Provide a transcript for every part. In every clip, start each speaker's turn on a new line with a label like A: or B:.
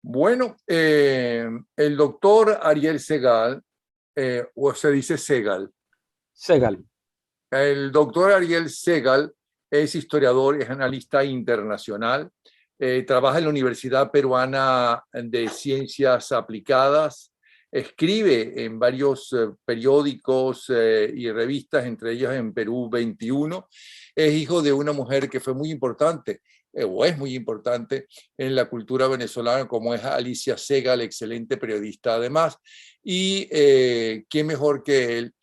A: Bueno, el doctor Ariel Segal, o se dice Segal.
B: Segal.
A: El doctor Ariel Segal es historiador, es analista internacional, trabaja en la Universidad Peruana de Ciencias Aplicadas, escribe en varios periódicos y revistas, entre ellas en Perú 21. Es hijo de una mujer que fue muy importante, o es muy importante en la cultura venezolana, como es Alicia Segal, excelente periodista además. Y qué mejor que él,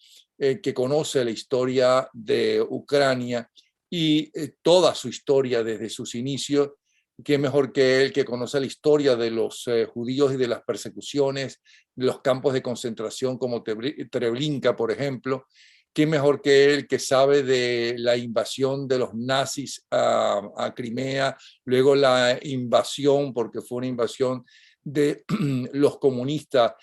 A: que conoce la historia de Ucrania y toda su historia desde sus inicios. Qué mejor que él, que conoce la historia de los judíos y de las persecuciones, de los campos de concentración como Treblinka, por ejemplo. Qué mejor que él, que sabe de la invasión de los nazis a Crimea, luego la invasión, porque fue una invasión de los comunistas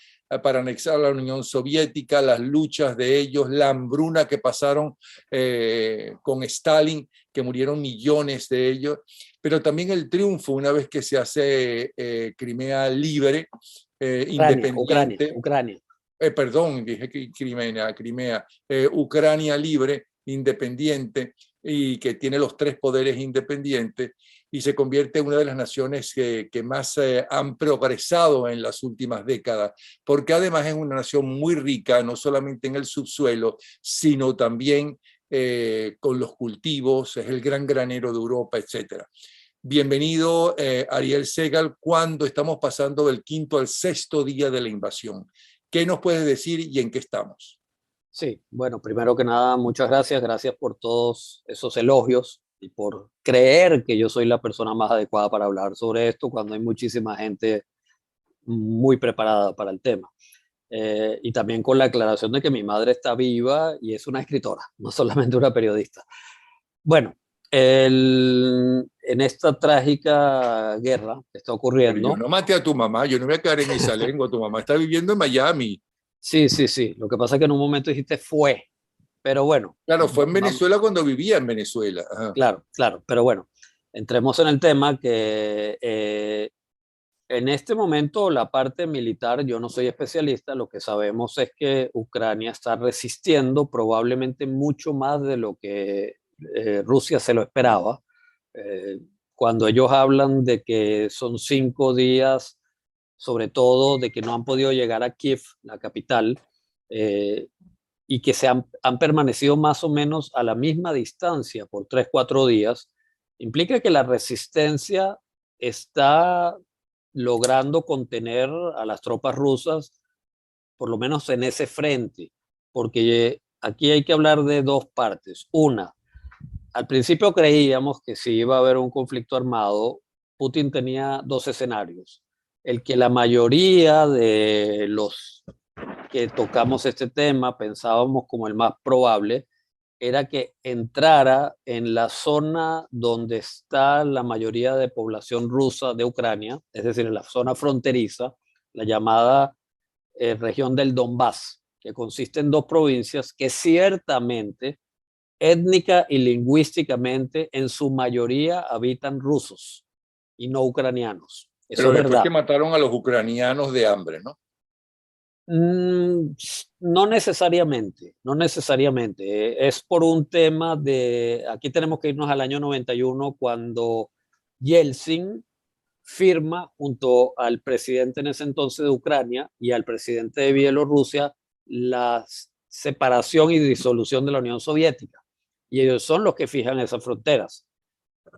A: para anexar la Unión Soviética, las luchas de ellos, la hambruna que pasaron con Stalin, que murieron millones de ellos, pero también el triunfo una vez que se hace Crimea libre, independiente.
B: Ucrania.
A: Perdón, dije Crimea, Ucrania libre, independiente y que tiene los tres poderes independientes y se convierte en una de las naciones que más han progresado en las últimas décadas, porque además es una nación muy rica, no solamente en el subsuelo, sino también con los cultivos, es el gran granero de Europa, etc. Bienvenido, Ariel Segal, cuando estamos pasando del 5º al 6º día de la invasión. ¿Qué nos puedes decir y en qué estamos?
B: Sí, bueno, primero que nada, muchas gracias. Gracias por todos esos elogios y por creer que yo soy la persona más adecuada para hablar sobre esto cuando hay muchísima gente muy preparada para el tema. Y también con la aclaración de que mi madre está viva y es una escritora, no solamente una periodista. Bueno, en esta trágica guerra que está ocurriendo.
A: Pero yo no maté a tu mamá, yo no voy a quedar en esa lengua. Tu mamá está viviendo en Miami.
B: Sí, sí, sí. Lo que pasa es que en un momento dijiste fue, pero bueno.
A: Claro, fue en Venezuela cuando vivía en Venezuela. Ajá.
B: Claro, claro, pero bueno, entremos en el tema que en este momento la parte militar, yo no soy especialista, lo que sabemos es que Ucrania está resistiendo probablemente mucho más de lo que Rusia se lo esperaba. Eh, Cuando ellos hablan de que son 5 días, sobre todo de que no han podido llegar a Kiev, la capital, eh, y que han permanecido más o menos a la misma distancia por 3, 4 días, implica que la resistencia está logrando contener a las tropas rusas, por lo menos en ese frente, porque aquí hay que hablar de dos partes. Una, al principio creíamos que si iba a haber un conflicto armado, Putin tenía dos escenarios. El que la mayoría de los que tocamos este tema pensábamos como el más probable, era que entrara en la zona donde está la mayoría de población rusa de Ucrania, es decir, en la zona fronteriza, la llamada región del Donbass, que consiste en dos provincias que ciertamente, étnica y lingüísticamente, en su mayoría habitan rusos y no ucranianos. Eso
A: Pero
B: es
A: después
B: verdad.
A: que mataron a los ucranianos de hambre, ¿no?
B: No necesariamente, no necesariamente. Es por un tema de, aquí tenemos que irnos al año 91 cuando Yeltsin firma junto al presidente en ese entonces de Ucrania y al presidente de Bielorrusia la separación y disolución de la Unión Soviética. Y ellos son los que fijan esas fronteras.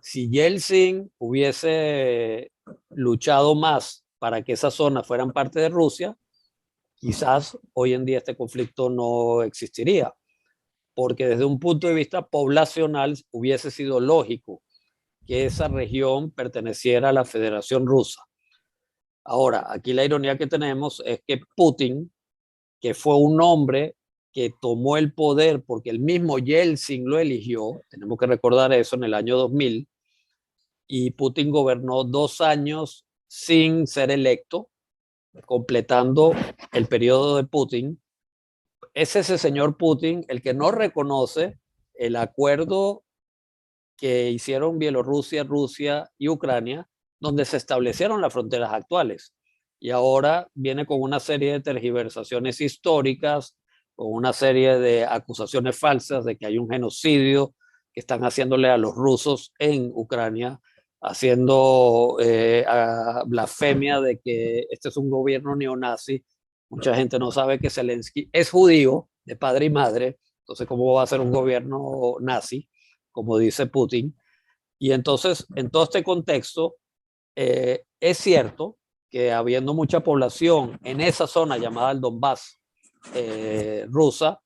B: Si Yeltsin hubiese luchado más para que esas zonas fueran parte de Rusia, quizás hoy en día este conflicto no existiría, porque desde un punto de vista poblacional hubiese sido lógico que esa región perteneciera a la Federación Rusa. Ahora, aquí la ironía que tenemos es que Putin, que fue un hombre que tomó el poder porque el mismo Yeltsin lo eligió, tenemos que recordar eso, en el año 2000, y Putin gobernó 2 años sin ser electo, completando el periodo de Putin. Es ese señor Putin el que no reconoce el acuerdo que hicieron Bielorrusia, Rusia y Ucrania donde se establecieron las fronteras actuales. Y ahora viene con una serie de tergiversaciones históricas, con una serie de acusaciones falsas de que hay un genocidio que están haciéndole a los rusos en Ucrania, haciendo blasfemia de que este es un gobierno neonazi. Mucha gente no sabe que Zelensky es judío de padre y madre, entonces ¿cómo va a ser un gobierno nazi, como dice Putin? Y entonces, en todo este contexto, es cierto que habiendo mucha población en esa zona llamada el Donbass rusa,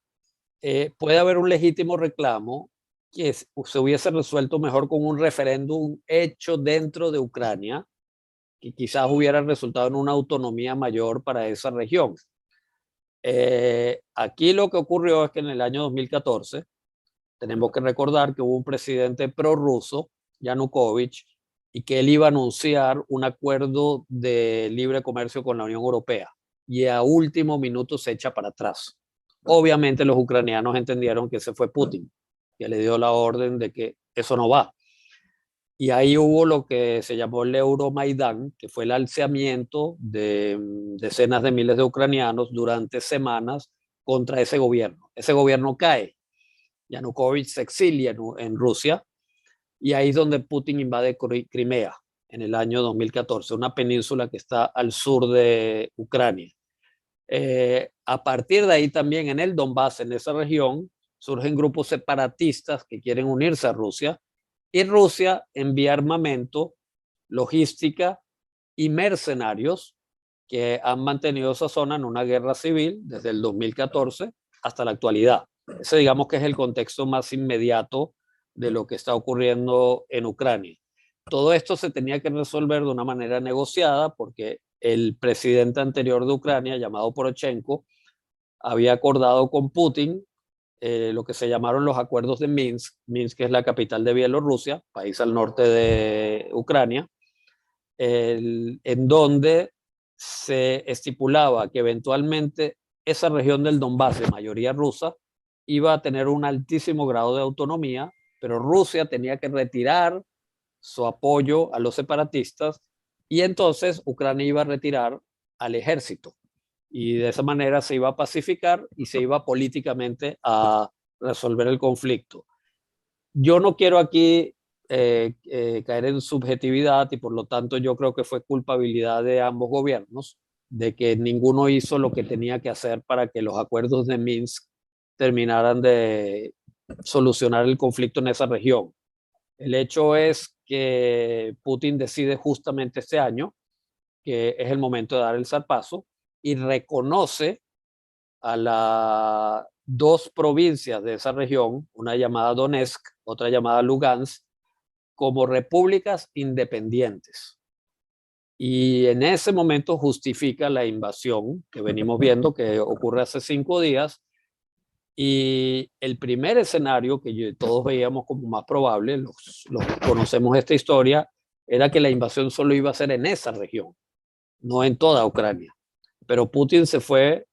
B: puede haber un legítimo reclamo que se hubiese resuelto mejor con un referéndum hecho dentro de Ucrania, que quizás hubiera resultado en una autonomía mayor para esa región. Aquí lo que ocurrió es que en el año 2014, tenemos que recordar que hubo un presidente prorruso, Yanukovych, y que él iba a anunciar un acuerdo de libre comercio con la Unión Europea, y a último minuto se echa para atrás. Obviamente los ucranianos entendieron que ese fue Putin, que le dio la orden de que eso no va. Y ahí hubo lo que se llamó el Euromaidán, que fue el alzamiento de decenas de miles de ucranianos durante semanas contra ese gobierno. Ese gobierno cae. Yanukovych se exilia en Rusia, y ahí es donde Putin invade Crimea en el año 2014, una península que está al sur de Ucrania. A partir de ahí también en el Donbass, en esa región, surgen grupos separatistas que quieren unirse a Rusia, y Rusia envía armamento, logística y mercenarios que han mantenido esa zona en una guerra civil desde el 2014 hasta la actualidad. Ese digamos que es el contexto más inmediato de lo que está ocurriendo en Ucrania. Todo esto se tenía que resolver de una manera negociada porque el presidente anterior de Ucrania, llamado Poroshenko, había acordado con Putin lo que se llamaron los acuerdos de Minsk. Minsk es la capital de Bielorrusia, país al norte de Ucrania, en donde se estipulaba que eventualmente esa región del Donbass, de mayoría rusa, iba a tener un altísimo grado de autonomía, pero Rusia tenía que retirar su apoyo a los separatistas, y entonces Ucrania iba a retirar al ejército. Y de esa manera se iba a pacificar y se iba políticamente a resolver el conflicto. Yo no quiero aquí caer en subjetividad, y por lo tanto yo creo que fue culpabilidad de ambos gobiernos, de que ninguno hizo lo que tenía que hacer para que los acuerdos de Minsk terminaran de solucionar el conflicto en esa región. El hecho es que Putin decide justamente este año que es el momento de dar el zarpazo, y reconoce a las dos provincias de esa región, una llamada Donetsk, otra llamada Lugansk, como repúblicas independientes. Y en ese momento justifica la invasión que venimos viendo que ocurre hace 5 días. Y el primer escenario que todos veíamos como más probable, los conocemos esta historia, era que la invasión solo iba a ser en esa región, no en toda Ucrania. Pero Putin se fue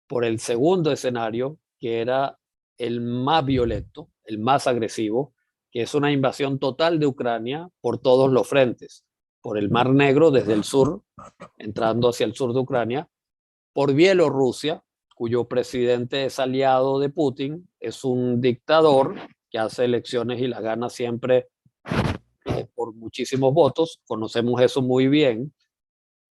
B: por el segundo escenario, que era el más violento, el más agresivo, que es una invasión total de Ucrania por todos los frentes, por el Mar Negro desde el sur, entrando hacia el sur de Ucrania, por Bielorrusia, cuyo presidente es aliado de Putin, es un dictador que hace elecciones y las gana siempre por muchísimos votos, conocemos eso muy bien.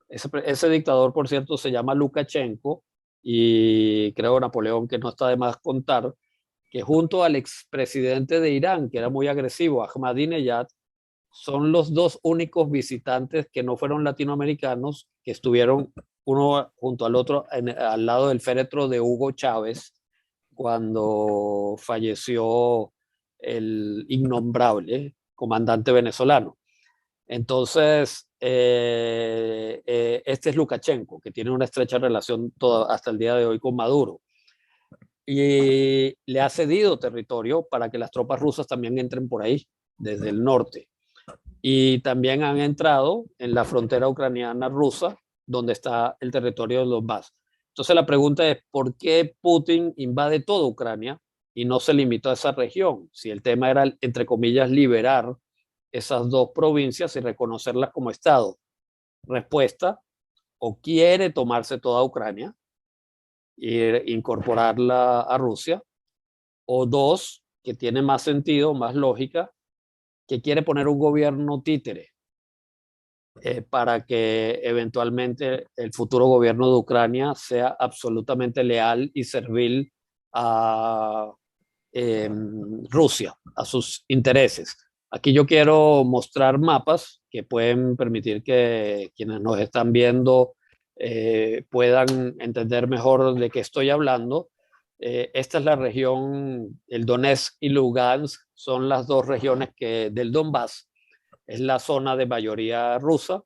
B: Ese dictador, por cierto, se llama Lukashenko, y creo, Napoleón, que no está de más contar, que junto al expresidente de Irán, que era muy agresivo, Ahmadinejad, son los dos únicos visitantes que no fueron latinoamericanos que estuvieron uno junto al otro al lado del féretro de Hugo Chávez cuando falleció el innombrable comandante venezolano. Entonces, este es Lukashenko, que tiene una estrecha relación hasta el día de hoy con Maduro, y le ha cedido territorio para que las tropas rusas también entren por ahí, desde el norte. Y también han entrado en la frontera ucraniana rusa, donde está el territorio de Donbass. Entonces la pregunta es, ¿por qué Putin invade toda Ucrania y no se limitó a esa región? Si el tema era, entre comillas, liberar esas dos provincias y reconocerlas como Estado. Respuesta, o quiere tomarse toda Ucrania e incorporarla a Rusia, o dos, que tiene más sentido, más lógica, que quiere poner un gobierno títere para que eventualmente el futuro gobierno de Ucrania sea absolutamente leal y servil a Rusia, a sus intereses. Aquí yo quiero mostrar mapas que pueden permitir que quienes nos están viendo puedan entender mejor de qué estoy hablando. Esta es la región, el Donetsk y Lugansk son las dos regiones del Donbass. Es la zona de mayoría rusa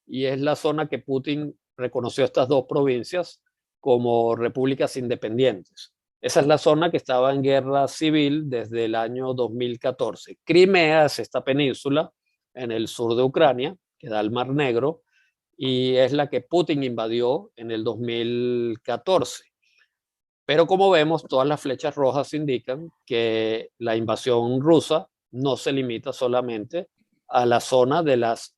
B: y es la zona que Putin reconoció estas dos provincias como repúblicas independientes. Esa es la zona que estaba en guerra civil desde el año 2014. Crimea es esta península en el sur de Ucrania, que da al Mar Negro, y es la que Putin invadió en el 2014. Pero como vemos, todas las flechas rojas indican que la invasión rusa no se limita solamente a la zona de las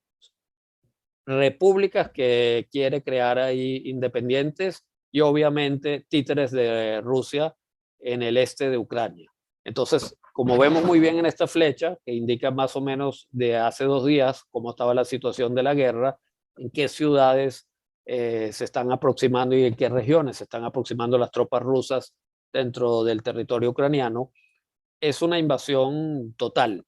B: repúblicas que quiere crear ahí independientes y obviamente títeres de Rusia en el este de Ucrania. Entonces, como vemos muy bien en esta flecha, que indica más o menos de hace 2 días cómo estaba la situación de la guerra, en qué ciudades se están aproximando y en qué regiones se están aproximando las tropas rusas dentro del territorio ucraniano, es una invasión total,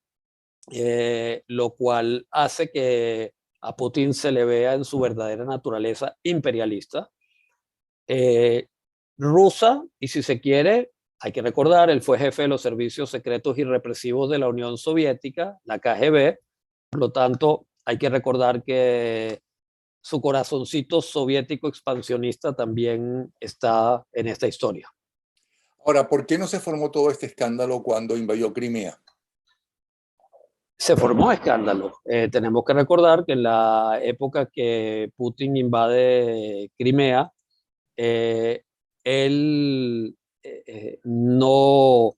B: lo cual hace que a Putin se le vea en su verdadera naturaleza imperialista, eh, rusa, y si se quiere, hay que recordar, él fue jefe de los servicios secretos y represivos de la Unión Soviética, la KGB, por lo tanto, hay que recordar que su corazoncito soviético expansionista también está en esta historia.
A: Ahora, ¿por qué no se formó todo este escándalo cuando invadió Crimea?
B: Se formó escándalo. Tenemos que recordar que en la época que Putin invade Crimea, eh, él no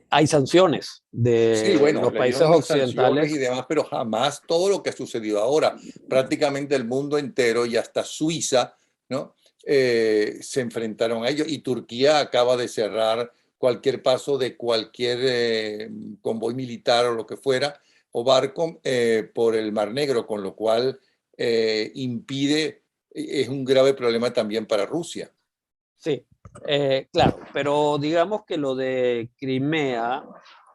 B: hay sanciones
A: Sí,
B: de
A: bueno,
B: los
A: le
B: países
A: dieron unas sanciones y
B: occidentales.
A: demás, pero jamás todo lo que ha sucedido ahora. Prácticamente el mundo entero y hasta Suiza, ¿no? Se enfrentaron a ellos y Turquía acaba de cerrar cualquier paso de cualquier convoy militar o lo que fuera, o barco por el Mar Negro, con lo cual impide, es un grave problema también para Rusia.
B: Sí, claro, pero digamos que lo de Crimea,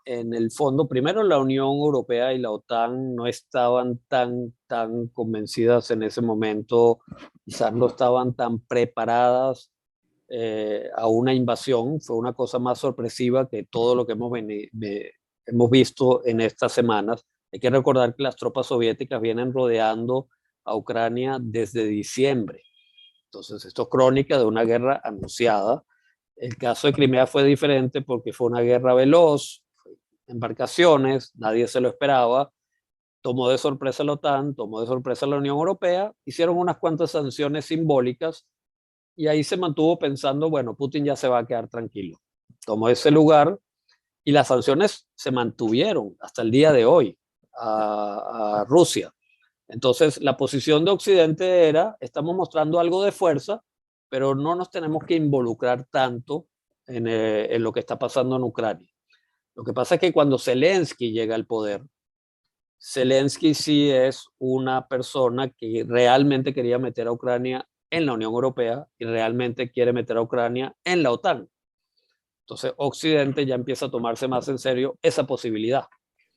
B: en el fondo, primero la Unión Europea y la OTAN no estaban tan convencidas en ese momento, quizás no estaban tan preparadas a una invasión. Fue una cosa más sorpresiva que todo lo que hemos visto en estas semanas. Hay que recordar que las tropas soviéticas vienen rodeando a Ucrania desde diciembre. Entonces, esto es crónica de una guerra anunciada. El caso de Crimea fue diferente porque fue una guerra veloz, embarcaciones, nadie se lo esperaba, tomó de sorpresa la OTAN, tomó de sorpresa la Unión Europea, hicieron unas cuantas sanciones simbólicas y ahí se mantuvo pensando, bueno, Putin ya se va a quedar tranquilo. Tomó ese lugar y las sanciones se mantuvieron hasta el día de hoy a Rusia. Entonces, la posición de Occidente era, estamos mostrando algo de fuerza, pero no nos tenemos que involucrar tanto en lo que está pasando en Ucrania. Lo que pasa es que cuando Zelensky llega al poder, Zelensky sí es una persona que realmente quería meter a Ucrania en la Unión Europea y realmente quiere meter a Ucrania en la OTAN. Entonces, Occidente ya empieza a tomarse más en serio esa posibilidad.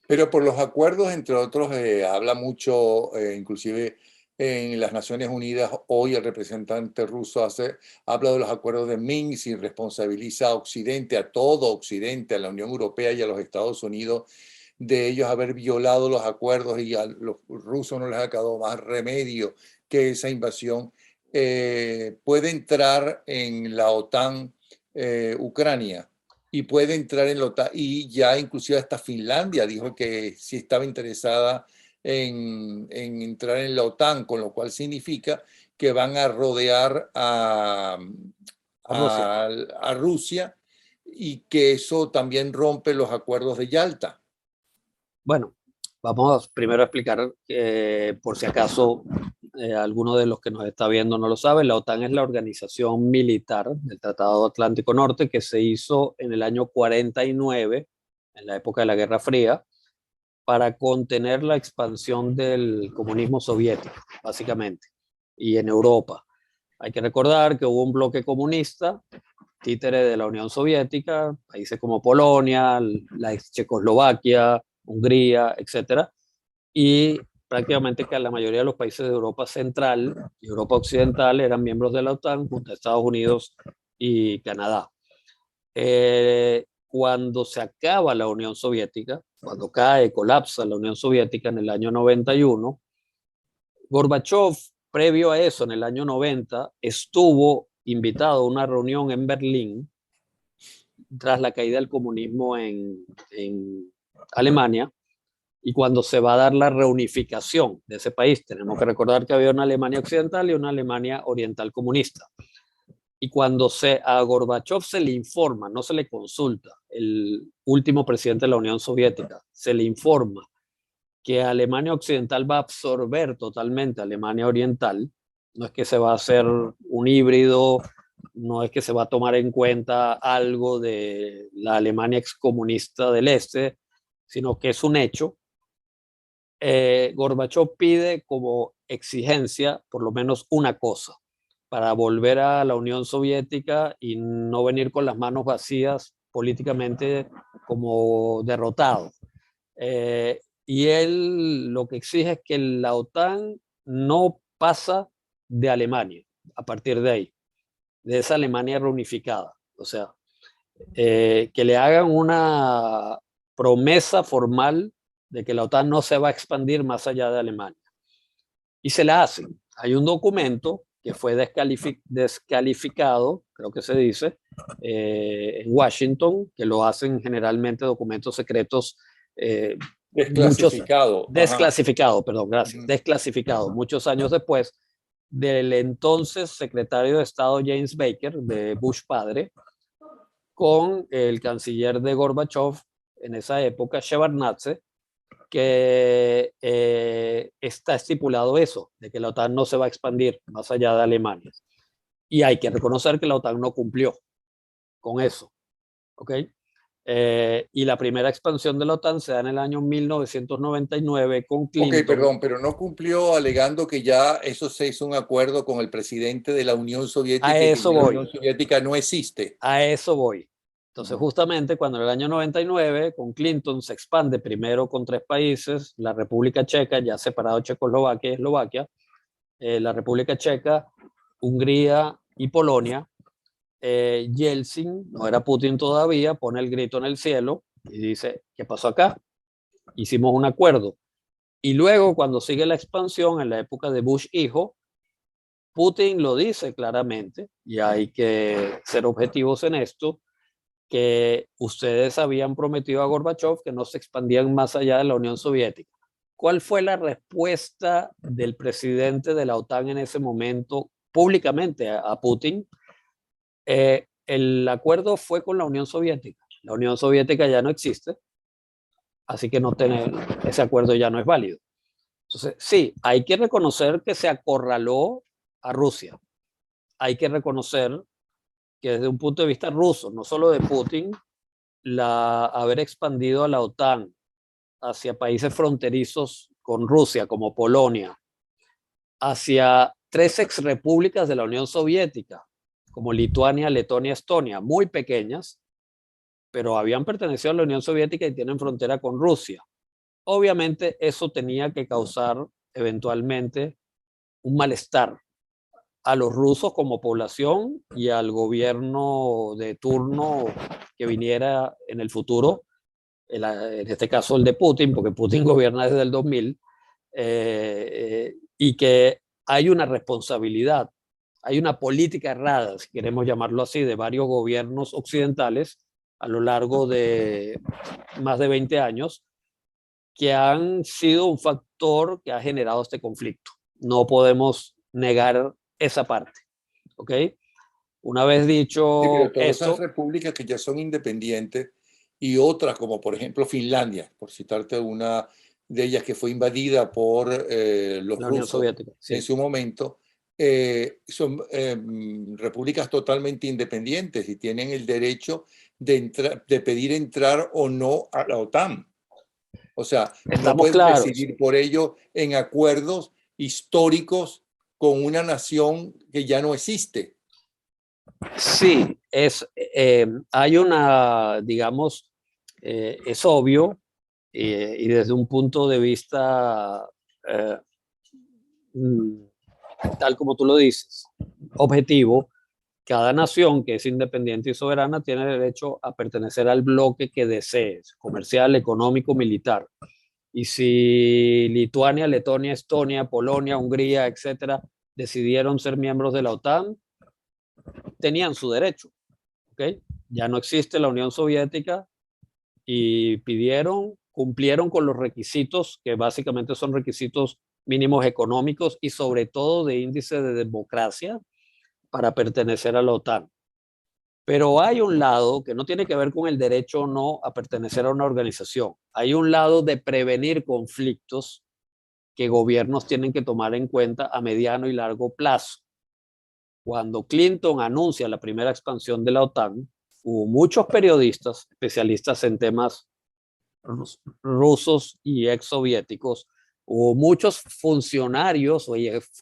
A: Pero por los acuerdos, entre otros, habla mucho, inclusive en las Naciones Unidas, hoy el representante ruso habla de los acuerdos de Minsk y responsabiliza a Occidente, a todo Occidente, a la Unión Europea y a los Estados Unidos, de ellos haber violado los acuerdos y a los rusos no les ha quedado más remedio que esa invasión. Puede entrar en la OTAN Ucrania y puede entrar en la OTAN, y ya inclusive hasta Finlandia dijo que sí estaba interesada en entrar en la OTAN, con lo cual significa que van a rodear
B: A Rusia.
A: a Rusia y que eso también rompe los acuerdos de Yalta.
B: Bueno, Vamos primero a explicar, por si acaso alguno de los que nos está viendo no lo sabe, la OTAN es la organización militar del Tratado Atlántico Norte que se hizo en el año 49, en la época de la Guerra Fría, para contener la expansión del comunismo soviético, básicamente, y en Europa. Hay que recordar que hubo un bloque comunista, títere de la Unión Soviética, países como Polonia, la ex Checoslovaquia, Hungría, etcétera, y prácticamente que la mayoría de los países de Europa Central y Europa Occidental eran miembros de la OTAN junto a Estados Unidos y Canadá. Cuando se acaba la Unión Soviética, cuando cae, colapsa la Unión Soviética en el año 91, Gorbachev, previo a eso, en el año 90, estuvo invitado a una reunión en Berlín tras la caída del comunismo en Alemania, y cuando se va a dar la reunificación de ese país. Tenemos que recordar que había una Alemania occidental y una Alemania oriental comunista. Y cuando a Gorbachev se le informa, no se le consulta, el último presidente de la Unión Soviética, se le informa que Alemania occidental va a absorber totalmente a Alemania oriental, no es que se va a hacer un híbrido, no es que se va a tomar en cuenta algo de la Alemania excomunista del este, sino que es un hecho. Gorbachev pide como exigencia por lo menos una cosa, para volver a la Unión Soviética y no venir con las manos vacías políticamente como derrotado. Y él lo que exige es que la OTAN no pasa de Alemania a partir de ahí, de esa Alemania reunificada. O sea, que le hagan una promesa formal de que la OTAN no se va a expandir más allá de Alemania. Y se la hacen. Hay un documento que fue descalificado, creo que se dice, en Washington, que lo hacen generalmente documentos secretos, muchos
A: Desclasificado. Ajá.
B: desclasificado, perdón, gracias, desclasificado, muchos años después del entonces secretario de Estado James Baker, de Bush padre, con el canciller de Gorbachev en esa época, Shevardnadze, que está estipulado eso, de que la OTAN no se va a expandir más allá de Alemania. Y hay que reconocer que la OTAN no cumplió con eso. ¿Ok? Y la primera expansión de la OTAN se da en el año 1999 con Clinton.
A: Ok, perdón, pero no cumplió alegando que ya eso se hizo un acuerdo con el presidente de la Unión Soviética
B: a
A: y que
B: eso
A: la
B: voy.
A: Unión Soviética no existe.
B: A eso voy. Entonces, justamente cuando en el año 99, con Clinton, se expande primero con 3 países, la República Checa, ya separado Checoslovaquia y Eslovaquia, la República Checa, Hungría y Polonia. Yeltsin, no era Putin todavía, pone el grito en el cielo y dice, ¿qué pasó acá? Hicimos un acuerdo. Y luego, cuando sigue la expansión, en la época de Bush hijo, Putin lo dice claramente, y hay que ser objetivos en esto, que ustedes habían prometido a Gorbachev que no se expandían más allá de la Unión Soviética. ¿Cuál fue la respuesta del presidente de la OTAN en ese momento públicamente a Putin? El acuerdo fue con la Unión Soviética. La Unión Soviética ya no existe, así que ese acuerdo ya no es válido. Entonces, sí, hay que reconocer que se acorraló a Rusia. Hay que reconocer que desde un punto de vista ruso, no solo de Putin, haber expandido a la OTAN hacia países fronterizos con Rusia, como Polonia, hacia 3 exrepúblicas de la Unión Soviética, como Lituania, Letonia, Estonia, muy pequeñas, pero habían pertenecido a la Unión Soviética y tienen frontera con Rusia. Obviamente eso tenía que causar eventualmente un malestar a los rusos como población y al gobierno de turno que viniera en el futuro, en este caso el de Putin, porque Putin gobierna desde el 2000, y que hay una responsabilidad, hay una política errada, si queremos llamarlo así, de varios gobiernos occidentales a lo largo de más de 20 años, que han sido un factor que ha generado este conflicto. No podemos negar esa parte. ¿Ok? Una vez
A: Sí, pero
B: dicho
A: todas esas
B: eso,
A: repúblicas que ya son independientes y otras, como por ejemplo Finlandia, por citarte una, de ellas que fue invadida por los
B: La Unión
A: rusos
B: Soviética, sí.
A: en su momento, son repúblicas totalmente independientes y tienen el derecho de pedir entrar o no a la OTAN. O sea, no
B: Estamos
A: pueden
B: claros.
A: decidir por ello en acuerdos históricos con una nación que ya no existe.
B: Sí, hay una, digamos, es obvio y desde un punto de vista eh, mm, tal como tú lo dices, objetivo, cada nación que es independiente y soberana tiene derecho a pertenecer al bloque que desee, comercial, económico, militar. Y si Lituania, Letonia, Estonia, Polonia, Hungría, etcétera, decidieron ser miembros de la OTAN, tenían su derecho. ¿Okay? Ya no existe la Unión Soviética y cumplieron con los requisitos, que básicamente son requisitos mínimos económicos y sobre todo de índice de democracia para pertenecer a la OTAN. Pero hay un lado que no tiene que ver con el derecho o no a pertenecer a una organización. Hay un lado de prevenir conflictos que gobiernos tienen que tomar en cuenta a mediano y largo plazo. Cuando Clinton anuncia la primera expansión de la OTAN, hubo muchos periodistas, especialistas en temas rusos y exsoviéticos, hubo muchos funcionarios o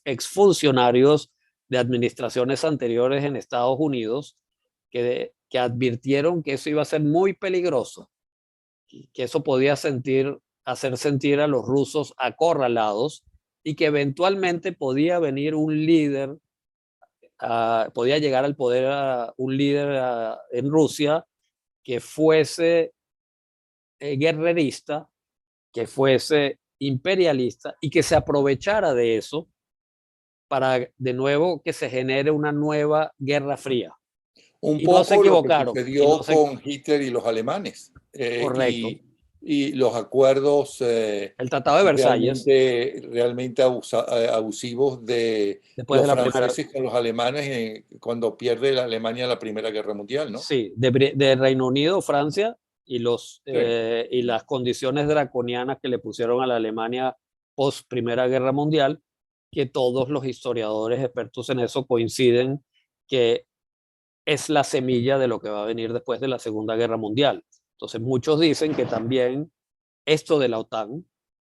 B: exfuncionarios de administraciones anteriores en Estados Unidos que advirtieron que eso iba a ser muy peligroso, que eso podía hacer sentir a los rusos acorralados y que eventualmente podía venir un líder, podía llegar al poder un líder en Rusia que fuese guerrerista, que fuese imperialista y que se aprovechara de eso para de nuevo que se genere una nueva guerra fría.
A: Un
B: Y no se
A: poco lo que
B: equivocaron.
A: sucedió con Hitler y los alemanes,
B: Correcto.
A: y los acuerdos
B: El Tratado de Versalles,
A: realmente abusivos de
B: después de
A: los
B: la primera,
A: franceses con los alemanes cuando pierde la Alemania la Primera Guerra Mundial, ¿no?
B: sí, de Reino Unido, Francia
A: Sí.
B: y las condiciones draconianas que le pusieron a la Alemania post Primera Guerra Mundial, que todos los historiadores expertos en eso coinciden que es la semilla de lo que va a venir después de la Segunda Guerra Mundial. Entonces muchos dicen que también esto de la OTAN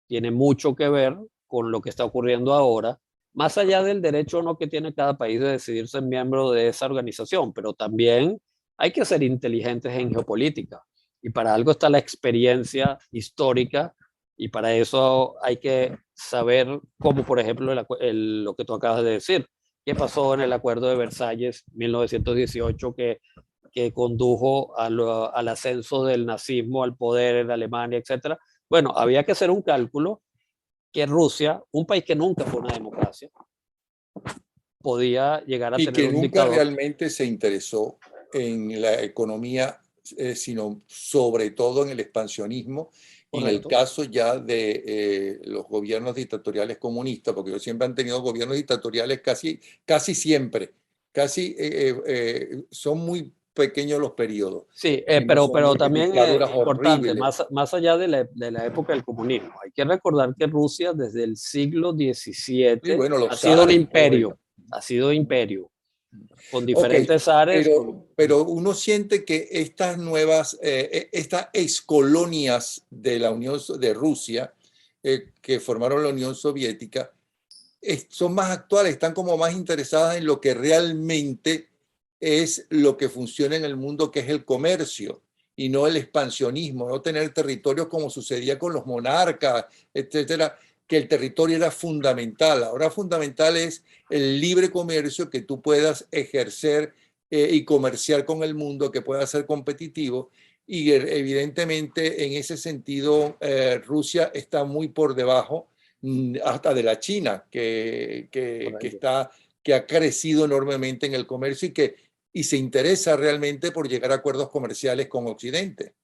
B: tiene mucho que ver con lo que está ocurriendo ahora, más allá del derecho o no que tiene cada país de decidir ser miembro de esa organización, pero también hay que ser inteligentes en geopolítica. Y para algo está la experiencia histórica y para eso hay que saber cómo, por ejemplo, lo que tú acabas de decir, qué pasó en el Acuerdo de Versalles 1918 que condujo al ascenso del nazismo al poder en Alemania, etcétera. Bueno, había que hacer un cálculo que Rusia, un país que nunca fue una democracia, podía llegar a
A: Y
B: tener
A: que
B: un
A: nunca
B: dictador.
A: realmente se interesó en la economía, sino sobre todo en el expansionismo. Y en el
B: Correcto.
A: caso ya de los gobiernos dictatoriales comunistas, porque ellos siempre han tenido gobiernos dictatoriales casi siempre, son muy pequeños los periodos,
B: Sí,
A: y no son
B: pero también
A: dictaduras
B: importante,
A: horribles.
B: más allá de la época del comunismo, hay que recordar que Rusia desde el siglo
A: Y
B: XVII
A: bueno,
B: ha
A: los
B: sido un
A: zares, todo
B: imperio,
A: ello.
B: ha sido imperio, con
A: Ok,
B: diferentes zares.
A: pero uno siente que estas nuevas, estas excolonias de la Unión de Rusia, que formaron la Unión Soviética, son más actuales, están como más interesadas en lo que realmente es lo que funciona en el mundo, que es el comercio y no el expansionismo, no tener territorios como sucedía con los monarcas, etcétera, que el territorio era fundamental. Ahora fundamental es el libre comercio, que tú puedas ejercer y comerciar con el mundo, que pueda ser competitivo. Y evidentemente en ese sentido Rusia está muy por debajo hasta de la China, que ha crecido enormemente en el comercio y se interesa realmente por llegar a acuerdos comerciales con Occidente.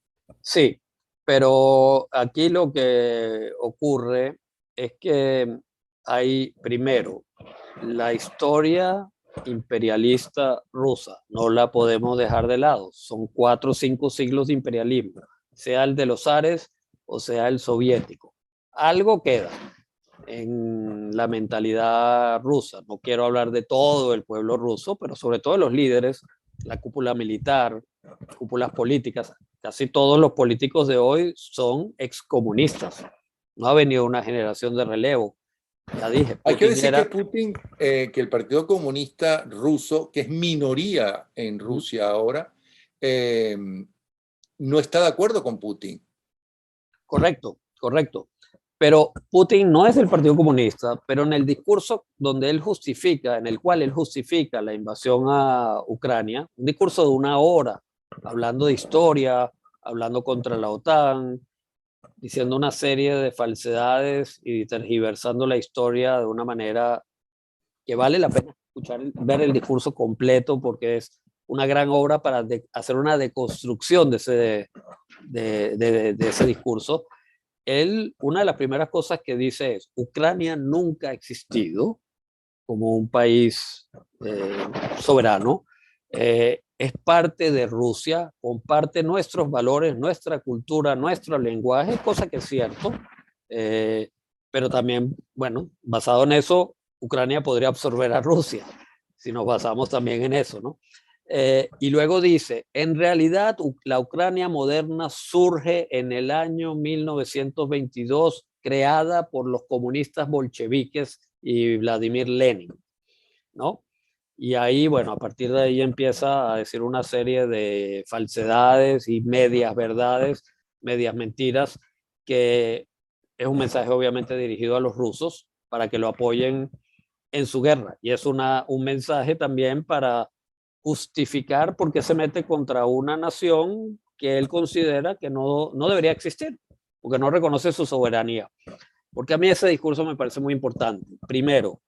B: Sí, pero aquí lo que ocurre es que hay, primero, la historia imperialista rusa, no la podemos dejar de lado. Son 4 o 5 siglos de imperialismo, sea el de los zares o sea el soviético. algo queda en la mentalidad rusa. No quiero hablar de todo el pueblo ruso, pero sobre todo de los líderes, la cúpula militar, cúpulas políticas. Casi todos los políticos de hoy son excomunistas. No ha venido una generación de relevo. Ya dije,
A: Hay que
B: Putin
A: decir
B: era...
A: que Putin, que el Partido Comunista Ruso, que es minoría en Rusia ahora, no está de acuerdo con Putin.
B: Correcto, correcto. Pero Putin no es del Partido Comunista, pero en el discurso donde él justifica, en el cual él justifica la invasión a Ucrania, un discurso de una hora, hablando de historia, hablando contra la OTAN, diciendo una serie de falsedades y tergiversando la historia de una manera que vale la pena escuchar, ver el discurso completo porque es una gran obra para hacer una deconstrucción de ese discurso. Él, una de las primeras cosas que dice es, Ucrania nunca ha existido como un país soberano, es parte de Rusia, comparte nuestros valores, nuestra cultura, nuestro lenguaje, cosa que es cierto, pero también, bueno, basado en eso, Ucrania podría absorber a Rusia, si nos basamos también en eso, ¿no? Y luego dice, en realidad la Ucrania moderna surge en el año 1922, creada por los comunistas bolcheviques y Vladimir Lenin, ¿no? Y ahí, bueno, a partir de ahí empieza a decir una serie de falsedades y medias verdades, medias mentiras, que es un mensaje obviamente dirigido a los rusos para que lo apoyen en su guerra. Y es un mensaje también para justificar por qué se mete contra una nación que él considera que no debería existir, porque no reconoce su soberanía. Porque a mí ese discurso me parece muy importante. Primero,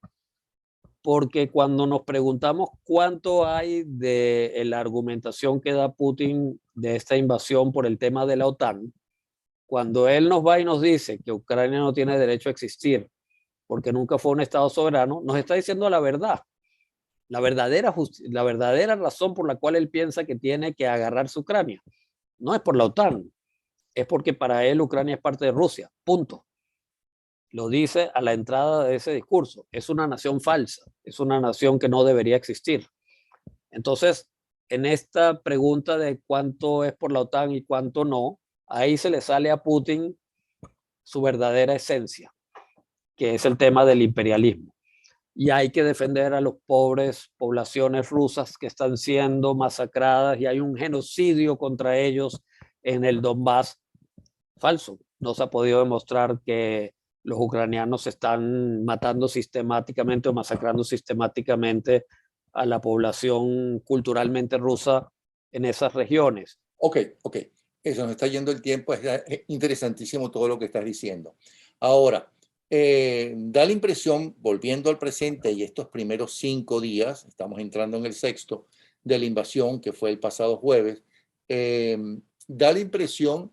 B: porque cuando nos preguntamos cuánto hay de la argumentación que da Putin de esta invasión por el tema de la OTAN, cuando él nos va y nos dice que Ucrania no tiene derecho a existir porque nunca fue un Estado soberano, nos está diciendo la verdad, la verdadera razón por la cual él piensa que tiene que agarrarse Ucrania. No es por la OTAN, es porque para él Ucrania es parte de Rusia, punto. Lo dice a la entrada de ese discurso. Es una nación falsa, es una nación que no debería existir. Entonces, en esta pregunta de cuánto es por la OTAN y cuánto no, ahí se le sale a Putin su verdadera esencia, que es el tema del imperialismo. Y hay que defender a los pobres poblaciones rusas que están siendo masacradas y hay un genocidio contra ellos en el Donbass. Falso. No se ha podido demostrar que los ucranianos están matando sistemáticamente o masacrando sistemáticamente a la población culturalmente rusa en esas regiones.
A: Ok, ok. Eso nos está yendo el tiempo. Es interesantísimo todo lo que estás diciendo. Ahora, da la impresión, volviendo al presente y estos primeros 5 días, estamos entrando en el sexto, de la invasión que fue el pasado jueves, da la impresión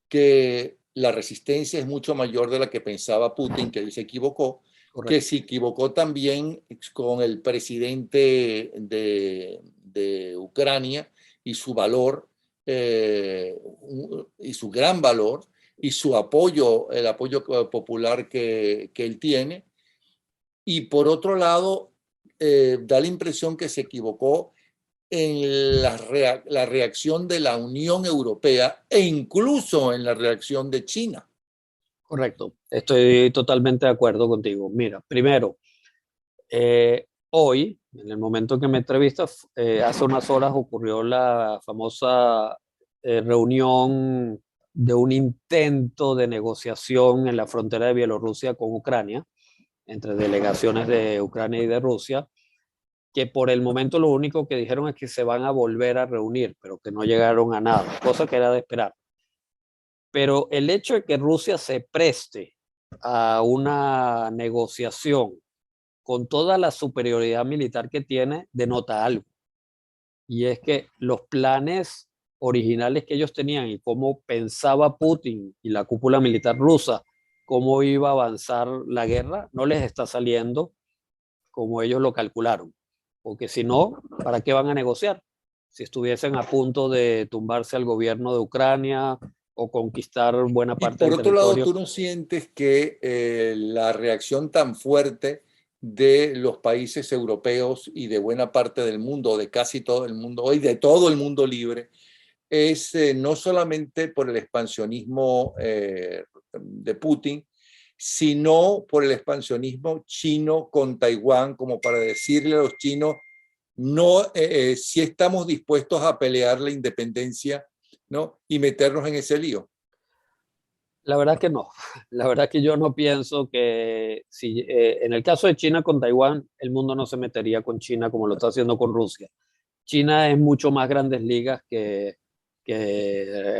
A: que la resistencia es mucho mayor de la que pensaba Putin, que él se equivocó,
B: Correcto.
A: que se equivocó también con el presidente de Ucrania y su valor, y su gran valor, y su apoyo, el apoyo popular que él tiene. Y por otro lado, da la impresión que se equivocó en la reacción de la Unión Europea e incluso en la reacción de China.
B: Correcto. Estoy totalmente de acuerdo contigo. Mira, primero, hoy, en el momento que me entrevistas, hace unas horas ocurrió la famosa reunión de un intento de negociación en la frontera de Bielorrusia con Ucrania, entre delegaciones de Ucrania y de Rusia, que por el momento lo único que dijeron es que se van a volver a reunir, pero que no llegaron a nada, cosa que era de esperar. Pero el hecho de que Rusia se preste a una negociación con toda la superioridad militar que tiene, denota algo. Y es que los planes originales que ellos tenían y cómo pensaba Putin y la cúpula militar rusa, cómo iba a avanzar la guerra, no les está saliendo como ellos lo calcularon. Porque si no, ¿para qué van a negociar? Si estuviesen a punto de tumbarse al gobierno de Ucrania, o conquistar buena
A: Y
B: parte
A: por
B: del
A: otro lado,
B: territorio.
A: ¿tú no sientes que la reacción tan fuerte de los países europeos y de buena parte del mundo, de casi todo el mundo, hoy de todo el mundo libre, es no solamente por el expansionismo de Putin, sino por el expansionismo chino con Taiwán, como para decirle a los chinos, no, si estamos dispuestos a pelear la independencia, ¿no? Y meternos en ese lío?
B: La verdad que no. La verdad que yo no pienso que si en el caso de China con Taiwán, el mundo no se metería con China como lo está haciendo con Rusia. China es mucho más grandes ligas que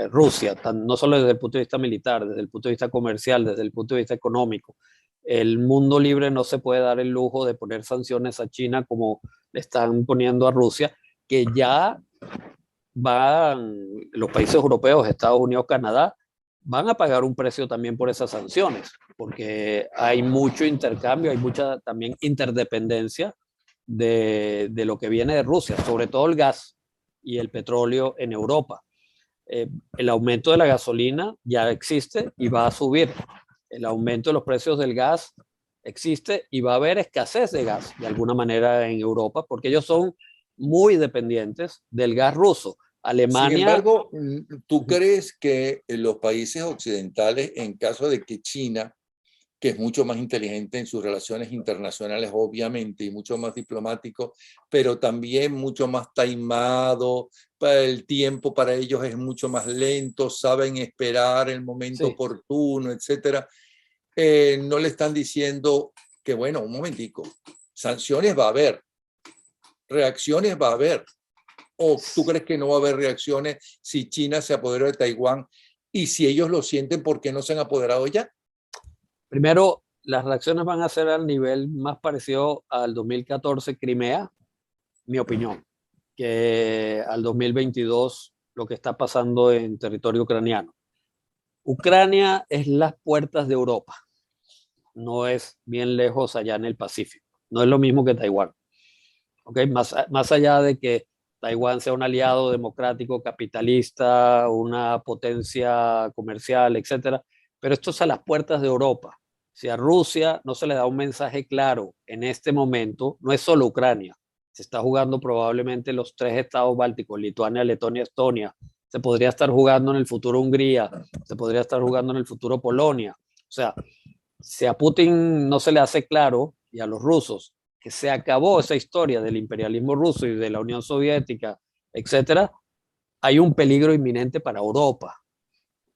B: Rusia, no solo desde el punto de vista militar, desde el punto de vista comercial, desde el punto de vista económico. El mundo libre no se puede dar el lujo de poner sanciones a China como le están poniendo a Rusia, que ya van los países europeos, Estados Unidos, Canadá, van a pagar un precio también por esas sanciones, porque hay mucho intercambio, hay mucha también interdependencia de lo que viene de Rusia, sobre todo el gas y el petróleo en Europa. El aumento de la gasolina ya existe y va a subir. El aumento de los precios del gas existe y va a haber escasez de gas de alguna manera en Europa, porque ellos son muy dependientes del gas ruso.
A: Sin
B: Alemania,
A: embargo, ¿tú crees que los países occidentales, en caso de que China, que es mucho más inteligente en sus relaciones internacionales, obviamente, y mucho más diplomático, pero también mucho más taimado, el tiempo para ellos es mucho más lento, saben esperar el momento
B: sí,
A: oportuno, etcétera, no le están diciendo que, bueno, un momentico, sanciones va a haber, reacciones va a haber? ¿O tú crees que no va a haber reacciones si China se apoderó de Taiwán? Y si ellos lo sienten, ¿por qué no se han apoderado ya?
B: primero las reacciones van a ser al nivel más parecido al 2014 Crimea, mi opinión, que al 2022 lo que está pasando en territorio ucraniano. Ucrania es las puertas de Europa, no es bien lejos allá en el Pacífico, no es lo mismo que Taiwán. ¿Okay? Más allá de que Taiwán sea un aliado democrático, capitalista, una potencia comercial, etcétera, pero esto es a las puertas de Europa. Si a Rusia no se le da un mensaje claro en este momento, no es solo Ucrania, se está jugando probablemente los tres estados bálticos, Lituania, Letonia, Estonia, se podría estar jugando en el futuro Hungría, se podría estar jugando en el futuro Polonia. O sea, si a Putin no se le hace claro y a los rusos que se acabó esa historia del imperialismo ruso y de la Unión Soviética, etcétera, hay un peligro inminente para Europa.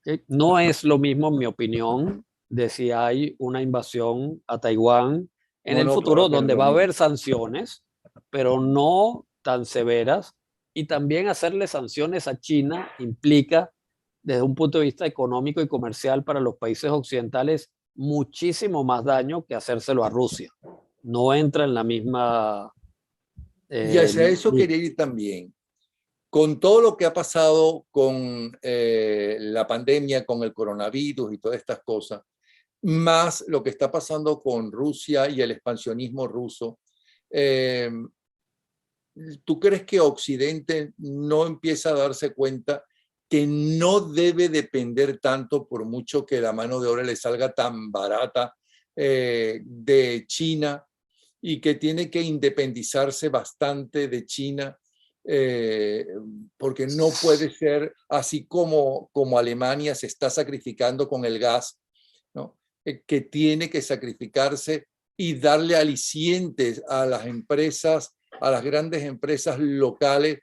B: ¿Okay? No es lo mismo, en mi opinión, de si hay una invasión a Taiwán en
A: No,
B: el
A: no, claro
B: futuro
A: que no es
B: donde
A: lo
B: va a
A: mismo.
B: haber sanciones, pero no tan severas. Y también hacerle sanciones a China implica, desde un punto de vista económico y comercial para los países occidentales, muchísimo más daño que hacérselo a Rusia. No entra en la misma
A: Y hacia eso quería
B: lista.
A: ir también. Con todo lo que ha pasado con la pandemia, con el coronavirus y todas estas cosas, más lo que está pasando con Rusia y el expansionismo ruso, eh, ¿tú crees que Occidente no empieza a darse cuenta que no debe depender tanto, por mucho que la mano de obra le salga tan barata, de China, y que tiene que independizarse bastante de China, eh, porque no puede ser así como Alemania se está sacrificando con el gas, ¿no? Que tiene que sacrificarse y darle alicientes a las empresas, a las grandes empresas locales,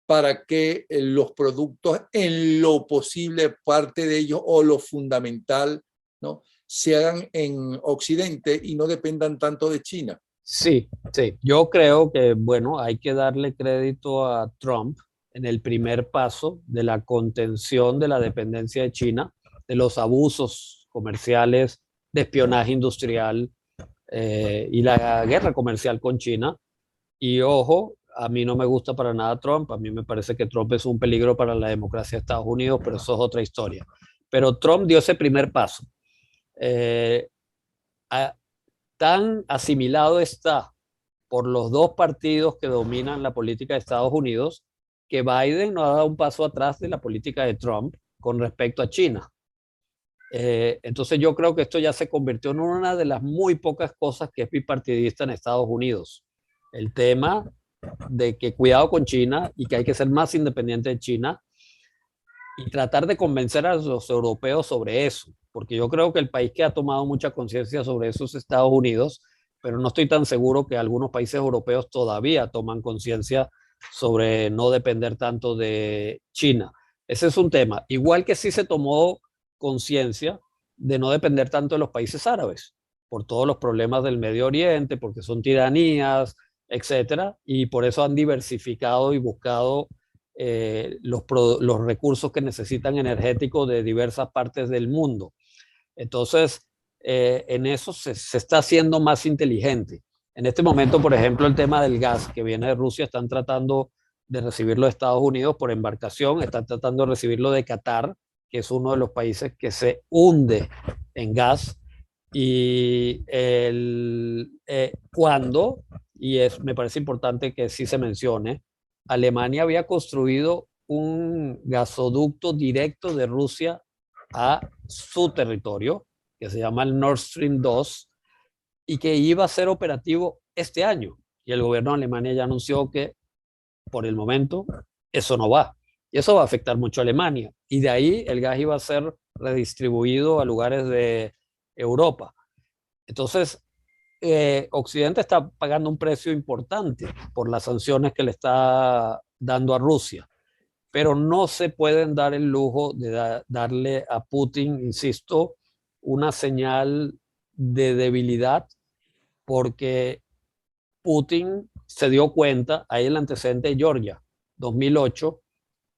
A: para que los productos, en lo posible, parte de ellos o lo fundamental, ¿no?, se hagan en Occidente y no dependan tanto de China.
B: Sí, sí. Yo creo que, bueno, hay que darle crédito a Trump en el primer paso de la contención de la dependencia de China, de los abusos comerciales, de espionaje industrial y la guerra comercial con China. Y ojo, a mí no me gusta para nada Trump, a mí me parece que Trump es un peligro para la democracia de Estados Unidos, pero eso es otra historia. Pero Trump dio ese primer paso. Eh, a, Tan asimilado está por los dos partidos que dominan la política de Estados Unidos que Biden no ha dado un paso atrás de la política de Trump con respecto a China. Entonces yo creo que esto ya se convirtió en una de las muy pocas cosas que es bipartidista en Estados Unidos. El tema de que cuidado con China y que hay que ser más independiente de China y tratar de convencer a los europeos sobre eso, porque yo creo que el país que ha tomado mucha conciencia sobre eso es Estados Unidos, pero no estoy tan seguro que algunos países europeos todavía toman conciencia sobre no depender tanto de China. Ese es un tema. Igual que sí se tomó conciencia de no depender tanto de los países árabes, por todos los problemas del Medio Oriente, porque son tiranías, etcétera, y por eso han diversificado y buscado los recursos que necesitan energéticos de diversas partes del mundo. Entonces, en eso se está haciendo más inteligente. En este momento, por ejemplo, el tema del gas que viene de Rusia, están tratando de recibirlo de Estados Unidos por embarcación, están tratando de recibirlo de Qatar, que es uno de los países que se hunde en gas. Y cuando, me parece importante que sí se mencione, Alemania había construido un gasoducto directo de Rusia a su territorio, que se llama el Nord Stream 2, y que iba a ser operativo este año. Y el gobierno de Alemania ya anunció que por el momento eso no va. Y eso va a afectar mucho a Alemania. Y de ahí el gas iba a ser redistribuido a lugares de Europa. Entonces, Occidente está pagando un precio importante por las sanciones que le está dando a Rusia, pero no se pueden dar el lujo de darle a Putin, insisto, una señal de debilidad, porque Putin se dio cuenta, hay el antecedente de Georgia, 2008,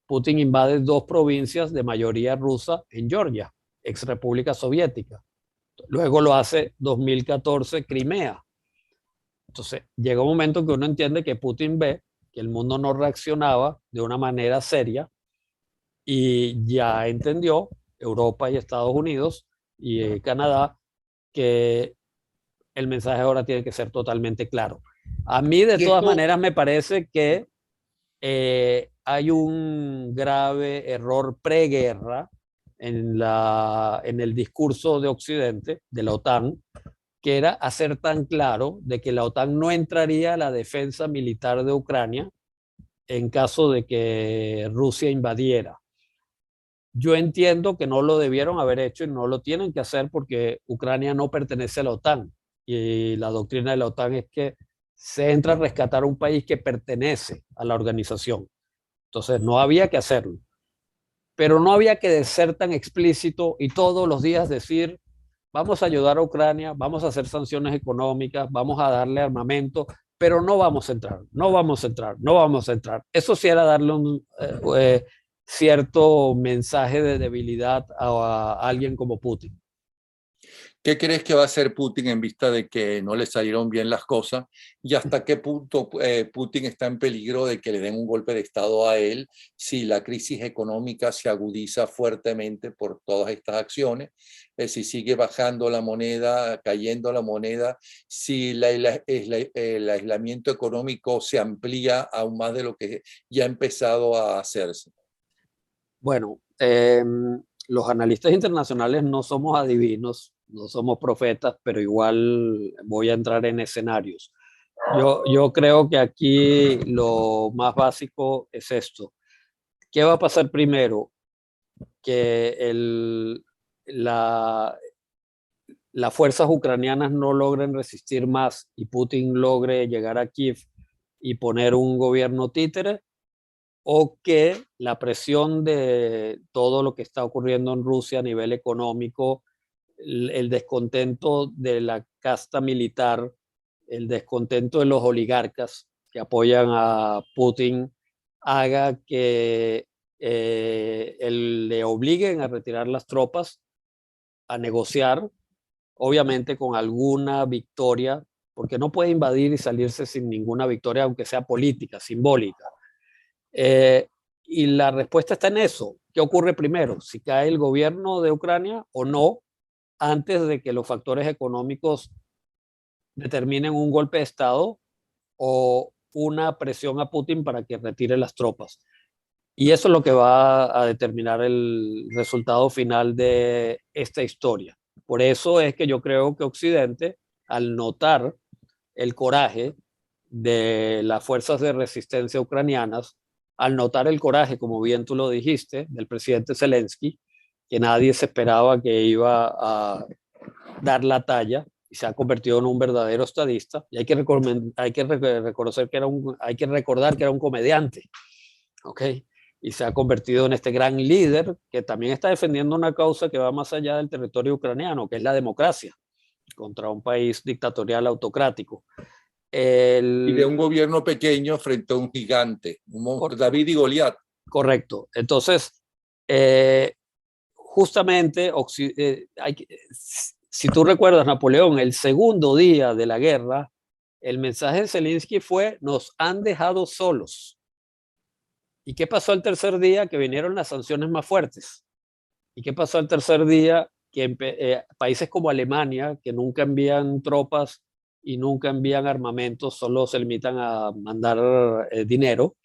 B: Putin invade dos provincias de mayoría rusa en Georgia, ex república soviética. Luego lo hace 2014 Crimea. Entonces llega un momento que uno entiende que Putin ve que el mundo no reaccionaba de una manera seria y ya entendió Europa y Estados Unidos y Canadá que el mensaje ahora tiene que ser totalmente claro. A mí de todas maneras me parece que hay un grave error preguerra en el discurso de Occidente, de la OTAN, que era hacer tan claro de que la OTAN no entraría a la defensa militar de Ucrania en caso de que Rusia invadiera. Yo entiendo que no lo debieron haber hecho y no lo tienen que hacer porque Ucrania no pertenece a la OTAN. Y la doctrina de la OTAN es que se entra a rescatar a un país que pertenece a la organización. Entonces no había que hacerlo. Pero no había que ser tan explícito y todos los días decir, vamos a ayudar a Ucrania, vamos a hacer sanciones económicas, vamos a darle armamento, pero no vamos a entrar, no vamos a entrar, no vamos a entrar. Eso sí era darle un cierto mensaje de debilidad a alguien como Putin.
A: ¿Qué crees que va a hacer Putin en vista de que no le salieron bien las cosas? ¿Y hasta qué punto Putin está en peligro de que le den un golpe de Estado a él si la crisis económica se agudiza fuertemente por todas estas acciones? Si sigue bajando la moneda, cayendo la moneda, si el aislamiento económico se amplía aún más de lo que ya ha empezado a hacerse.
B: Bueno, los analistas internacionales no somos adivinos, no somos profetas, pero igual voy a entrar en escenarios. Yo creo que aquí lo más básico es esto. ¿Qué va a pasar primero? Que las fuerzas ucranianas no logren resistir más y Putin logre llegar a Kiev y poner un gobierno títere, o que la presión de todo lo que está ocurriendo en Rusia a nivel económico, el descontento de la casta militar, el descontento de los oligarcas que apoyan a Putin, haga que le obliguen a retirar las tropas, a negociar, obviamente con alguna victoria, porque no puede invadir y salirse sin ninguna victoria, aunque sea política, simbólica. Y la respuesta está en eso. ¿Qué ocurre primero? ¿Si cae el gobierno de Ucrania o no, antes de que los factores económicos determinen un golpe de Estado o una presión a Putin para que retire las tropas? Y eso es lo que va a determinar el resultado final de esta historia. Por eso es que yo creo que Occidente, al notar el coraje de las fuerzas de resistencia ucranianas, al notar el coraje, como bien tú lo dijiste, del presidente Zelensky, que nadie se esperaba que iba a dar la talla y se ha convertido en un verdadero estadista, y reconocer que hay que recordar que era un comediante, ¿ok? Y se ha convertido en este gran líder que también está defendiendo una causa que va más allá del territorio ucraniano, que es la democracia, contra un país dictatorial autocrático.
A: Y de un gobierno pequeño frente a un gigante, un monstruo, David y Goliat.
B: Correcto. Entonces, justamente, si tú recuerdas, Napoleón, el segundo día de la guerra, el mensaje de Zelensky fue: nos han dejado solos. ¿Y qué pasó el tercer día? Que vinieron las sanciones más fuertes. ¿Y qué pasó el tercer día? Que países como Alemania, que nunca envían tropas y nunca envían armamentos, solo se limitan a mandar dinero,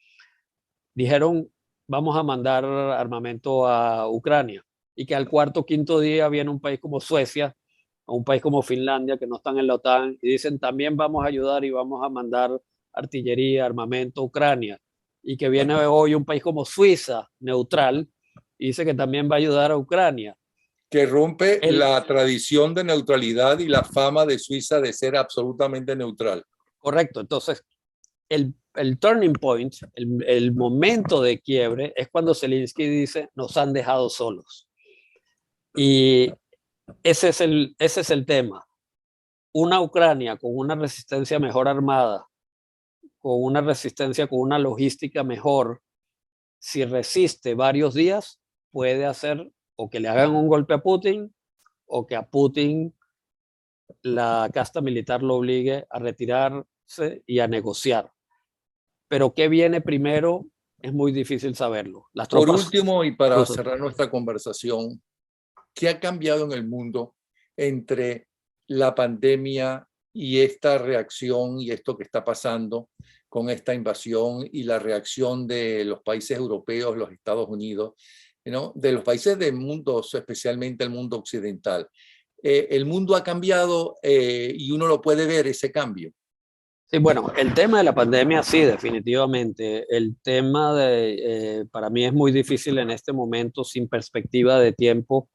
B: dijeron: vamos a mandar armamento a Ucrania. Y que al cuarto o quinto día viene un país como Suecia o un país como Finlandia, que no están en la OTAN, y dicen: también vamos a ayudar y vamos a mandar artillería, armamento a Ucrania. Y que viene hoy un país como Suiza, neutral, y dice que también va a ayudar a Ucrania.
A: Que rompe la tradición de neutralidad y la fama de Suiza de ser absolutamente neutral.
B: Correcto. Entonces, el turning point, el momento de quiebre, es cuando Zelensky dice: nos han dejado solos. Y ese es el tema. Una Ucrania con una resistencia mejor armada, con una resistencia, con una logística mejor, si resiste varios días, puede hacer o que le hagan un golpe a Putin, o que a Putin la casta militar lo obligue a retirarse y a negociar. Pero ¿qué viene primero? Es muy difícil saberlo. Las
A: Por
B: tropas
A: último, y para
B: rusas.
A: cerrar nuestra conversación, ¿qué ha cambiado en el mundo entre la pandemia y esta reacción y esto que está pasando con esta invasión y la reacción de los países europeos, los Estados Unidos, ¿no? De los países del mundo, especialmente el mundo occidental? El mundo ha cambiado y uno lo puede ver, ese cambio.
B: Sí, bueno, el tema de la pandemia, sí, definitivamente. El tema para mí es muy difícil en este momento, sin perspectiva de tiempo,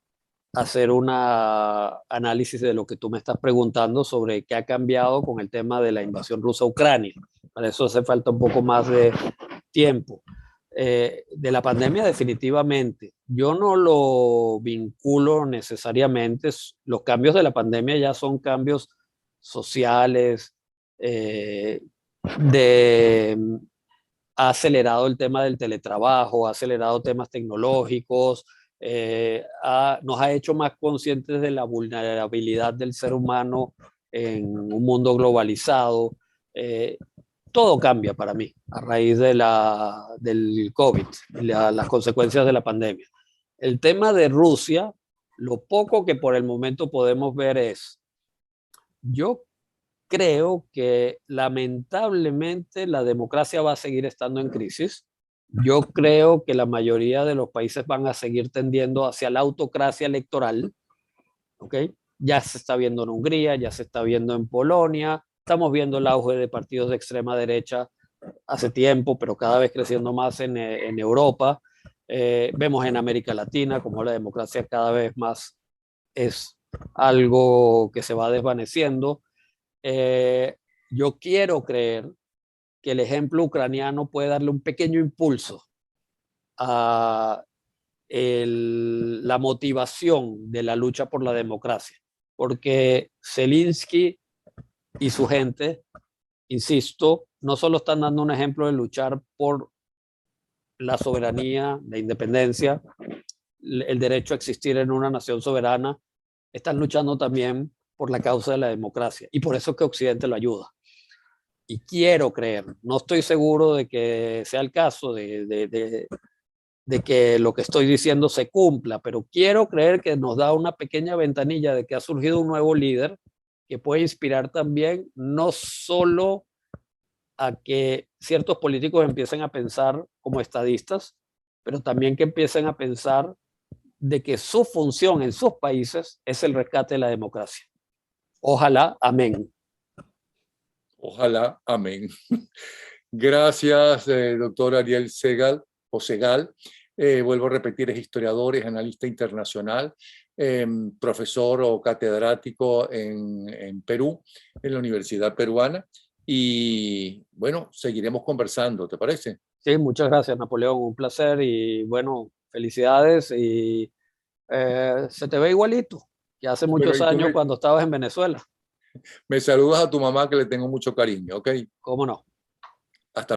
B: hacer un análisis de lo que tú me estás preguntando sobre qué ha cambiado con el tema de la invasión rusa a Ucrania. Para eso hace falta un poco más de tiempo. De la pandemia, definitivamente. Yo no lo vinculo necesariamente. Los cambios de la pandemia ya son cambios sociales, eh, de, ha acelerado el tema del teletrabajo, ha acelerado temas tecnológicos, nos ha hecho más conscientes de la vulnerabilidad del ser humano en un mundo globalizado. Todo cambia para mí a raíz del COVID, las consecuencias de la pandemia. El tema de Rusia, lo poco que por el momento podemos ver es: yo creo que lamentablemente la democracia va a seguir estando en crisis. Yo creo que la mayoría de los países van a seguir tendiendo hacia la autocracia electoral, ¿ok? Ya se está viendo en Hungría, ya se está viendo en Polonia, estamos viendo el auge de partidos de extrema derecha hace tiempo, pero cada vez creciendo más en Europa. Vemos en América Latina como la democracia cada vez más es algo que se va desvaneciendo. Eh, yo quiero creer que el ejemplo ucraniano puede darle un pequeño impulso a la motivación de la lucha por la democracia, porque Zelensky y su gente, insisto, no solo están dando un ejemplo de luchar por la soberanía, la independencia, el derecho a existir en una nación soberana, están luchando también por la causa de la democracia, y por eso es que Occidente lo ayuda. Y quiero creer, no estoy seguro de que sea el caso, de que lo que estoy diciendo se cumpla, pero quiero creer que nos da una pequeña ventanilla de que ha surgido un nuevo líder que puede inspirar también no solo a que ciertos políticos empiecen a pensar como estadistas, pero también que empiecen a pensar de que su función en sus países es el rescate de la democracia. Ojalá, amén.
A: Ojalá, amén. Gracias, doctor Ariel Segal, o Segal. Vuelvo a repetir, es historiador, es analista internacional, profesor o catedrático en Perú, en la Universidad Peruana. Y bueno, seguiremos conversando, ¿te parece?
B: Sí, muchas gracias, Napoleón. Un placer y bueno, felicidades. Y se te ve igualito que hace
A: Bueno,
B: muchos
A: y tú
B: años cuando estabas en Venezuela.
A: me saludas a tu mamá, que le tengo mucho cariño, ¿ok?
B: ¿Cómo no?
A: Hasta